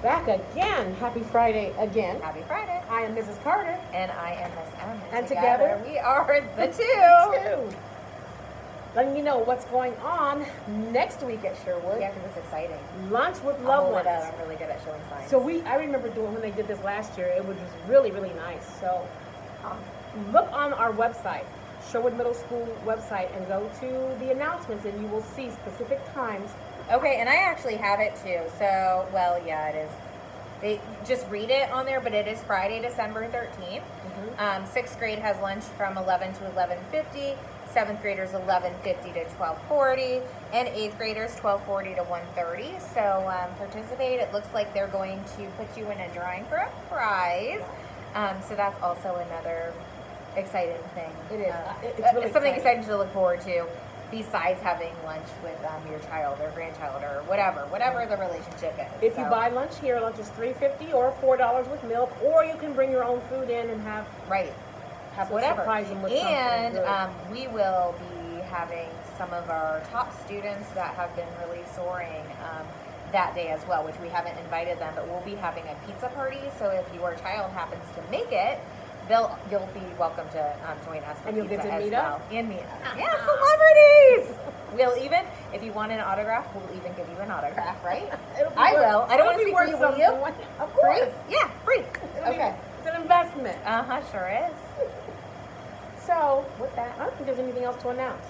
Back again. Happy Friday again. Happy Friday. I am Mrs. Carter. And I am Miss M. And together we are the two. Letting you know what's going on next week at Sherwood. Yeah, because it's exciting. Lunch with loved ones. I'm really good at showing signs. So I remember doing when they did this last year. It was just really, really nice. So look on our website, Sherwood Middle School website, and go to the announcements, and you will see specific times. Okay, and I actually have it too. So, well, yeah, it is. They just read it on there, but it is Friday, December 13th. Mm-hmm. Sixth grade has lunch from 11 to 11:50. Seventh graders 11:50 to 12:40, and eighth graders 12:40 to 1:30. So participate. It looks like they're going to put you in a drawing for a prize. So that's also another exciting thing. It is. It's really something exciting to look forward to. Besides having lunch with your child or grandchild or whatever the relationship is. If you buy lunch here, lunch is $3.50 or $4 with milk, or you can bring your own food in and have whatever. Surprise them with and something we will be having some of our top students that have been really soaring that day as well, which we haven't invited them, but we'll be having a pizza party. So if your child happens to make it, you'll be welcome to join us for and you'll pizza get to as meet well. us. And meet us. Yeah, celebrities! We'll even, if you want an autograph, we'll even give you an autograph, right? I will. I don't want to speak for you, will you? Of course. Free? Yeah, free. Okay. It's an investment. Sure is. So, with that, I don't think there's anything else to announce.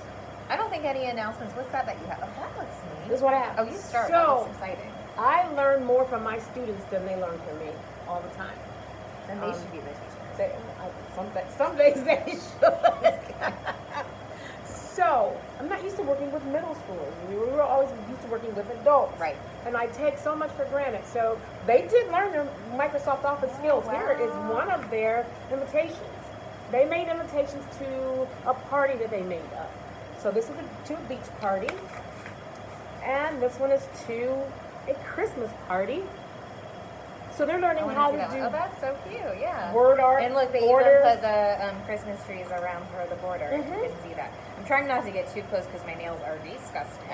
I don't think any announcements. What's that you have? Oh, that looks neat. This is what I have. Oh, you start. So, that looks exciting. I learn more from my students than they learn from me all the time. Then they should be the teachers. Some days they should. So, I'm not used to working with middle schoolers. We were always used to working with adults. Right. And I take so much for granted. So, they did learn their Microsoft Office skills. Wow. Here is one of their invitations. They made invitations to a party that they made up. So, this is to a beach party. And this one is to a Christmas party. So they're learning how to do. Oh, that's so cute! Yeah. Word art. And look, they borders. even put the Christmas trees around for the border. Mm-hmm. You can see that. I'm trying not to get too close because my nails are disgusting.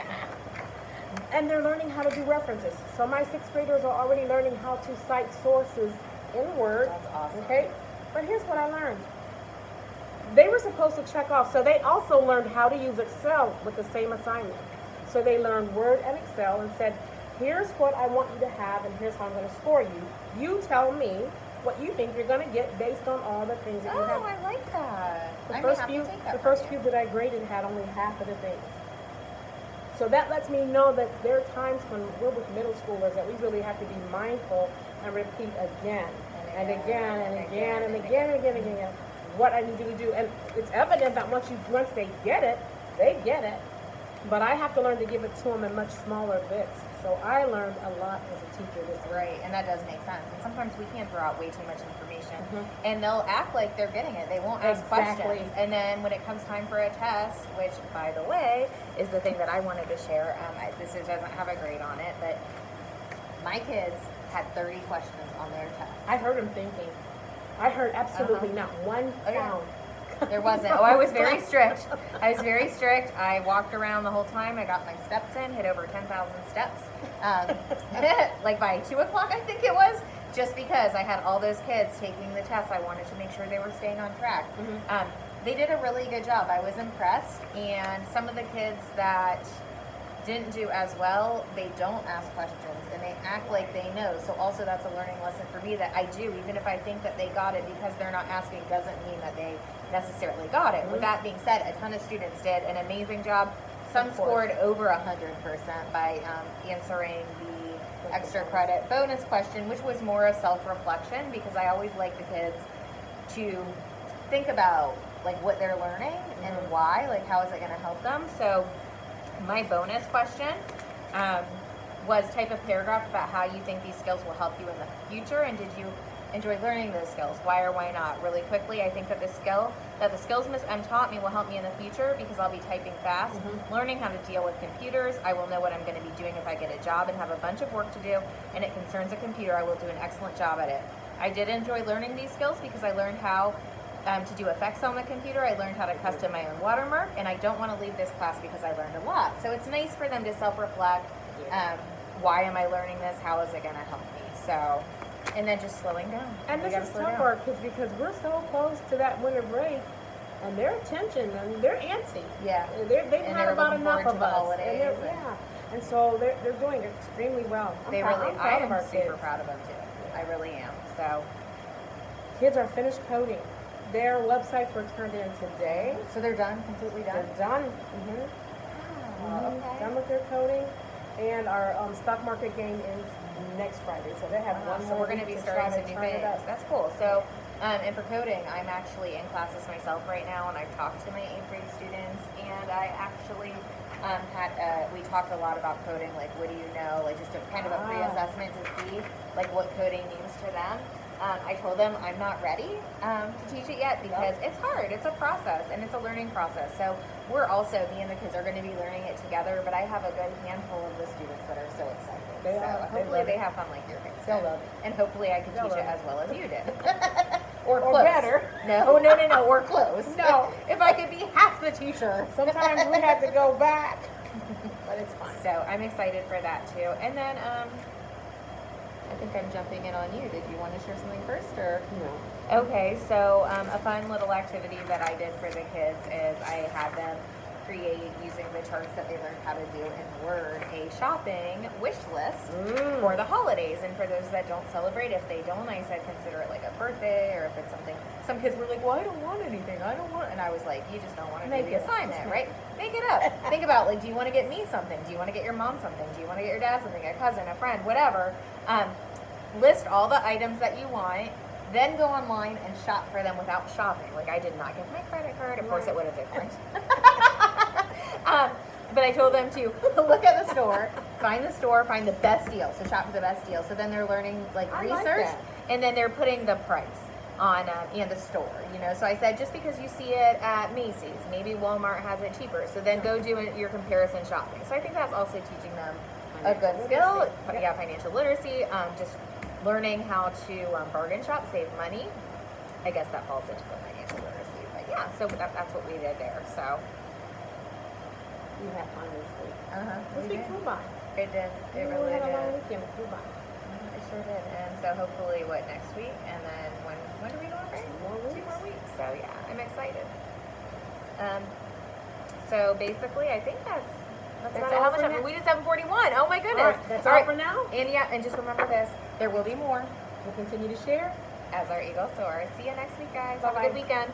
And they're learning how to do references. So my sixth graders are already learning how to cite sources in Word. That's awesome. Okay. But here's what I learned. They were supposed to check off. So they also learned how to use Excel with the same assignment. So they learned Word and Excel and said, here's what I want you to have, and here's how I'm going to score you. You tell me what you think you're going to get based on all the things that you have. Oh, I like that. The first few that I graded had only half of the things. So that lets me know that there are times when we're with middle schoolers that we really have to be mindful and repeat again and again and again and again and again and again what I need you to do. And it's evident that once they get it, they get it. But I have to learn to give it to them in much smaller bits. So I learned a lot as a teacher this week. Right, and that does make sense. And sometimes we can throw out way too much information, Mm-hmm. and they'll act like they're getting it. They won't ask Exactly. questions. And then when it comes time for a test, which, by the way, is the thing that I wanted to share. Doesn't have a grade on it, but my kids had 30 questions on their test. I heard them thinking. I heard absolutely not one sound. There wasn't. Oh, I was very strict. I walked around the whole time. I got my steps in, hit over 10,000 steps. Like by 2 o'clock, I think it was, just because I had all those kids taking the test. I wanted to make sure they were staying on track. Mm-hmm. They did a really good job. I was impressed. And some of the kids that didn't do as well, they don't ask questions and they act like they know. So also that's a learning lesson for me that I do, even if I think that they got it, because they're not asking doesn't mean that they necessarily got it. With that being said, a ton of students did an amazing job. Some scored over 100% by answering the extra credit bonus question, which was more a self-reflection, because I always like the kids to think about like what they're learning and why, like how is it going to help them. So my bonus question was type a paragraph about how you think these skills will help you in the future, and did you enjoy learning those skills? Why or why not? Really quickly, I think that the skills Miss M taught me will help me in the future because I'll be typing fast, learning how to deal with computers. I will know what I'm going to be doing if I get a job and have a bunch of work to do, and it concerns a computer. I will do an excellent job at it. I did enjoy learning these skills because I learned how to do effects on the computer. I learned how to custom my own watermark, and I don't want to leave this class because I learned a lot. So it's nice for them to self-reflect. why am I learning this? How is it going to help me? So, and then just slowing down. And We this gotta is slow tough down. for our kids because we're so close to that winter break, and their attention, and they're antsy. Yeah. They've And had they're about looking enough forward to of the us. holidays And and- yeah. And so they're doing extremely well. They I'm really, I proud of am our super kids. proud of them too. I really am. So, Kids are finished coding. Their websites were turned in today. so they're done, completely done. They're done. Oh, okay. Done with their coding. And our stock market game is next Friday. So they have one So more we're going to week be try starting to some new turn it things. up. That's cool. So, and for coding, I'm actually in classes myself right now, and I've talked to my 8th grade students, and I actually we talked a lot about coding, like what do you know, like just a kind of a pre-assessment to see like what coding means to them. I told them I'm not ready to teach it yet because it's hard. It's a process and it's a learning process. So we're also, me and the kids are going to be learning it together, but I have a good handful of the students that are so excited. They So are. They hopefully love they it. have fun like your kids. They'll did. love it. And hopefully I can They'll teach it love as well as you did. Or Or close. better. No, or close. No. If I could be half the teacher. Sometimes we have to go back, but it's fine. So I'm excited for that too. And then I think I'm jumping in on you. Did you want to share something first or? No. Okay, so a fun little activity that I did for the kids is I had them create, using the charts that they learned how to do in Word, a shopping wish list for the holidays. And for those that don't celebrate, if they don't, I said consider it like a birthday, or if it's something. Some kids were like, well, I don't want anything. I don't want. And I was like, you just don't want to do Make the it up. assignment, Just right? Make it up. Think about, like, do you want to get me something? Do you want to get your mom something? Do you want to get your dad something? A cousin, a friend, whatever. List all the items that you want. Then go online and shop for them without shopping. Like, I did not give my credit card. Of course, it would have different. But I told them to look at the store, find the best deal. So shop for the best deal. So then they're learning like I like research, that. and then they're putting the price on in the store. You know, so I said just because you see it at Macy's, maybe Walmart has it cheaper. So then go do your comparison shopping. So I think that's also teaching them a good skill. Yeah, financial literacy. Just learning how to bargain shop, save money. I guess that falls into the financial literacy. But yeah, so that's what we did there. So. You have fun this week. We This week did. flew by. It did. It We really had a long did. weekend. It flew by. It sure did. And so hopefully, next week? And then when are we going break? 2 more weeks. 2 more weeks. So yeah, I'm excited. So basically, I think that's about it. all How much? for now? We did 741. Oh my goodness. All right, that's all for now. And yeah, and just remember this: there will be more We'll continue to share. as our eagle soars. See you next week, guys. Have a Bye-bye. good weekend.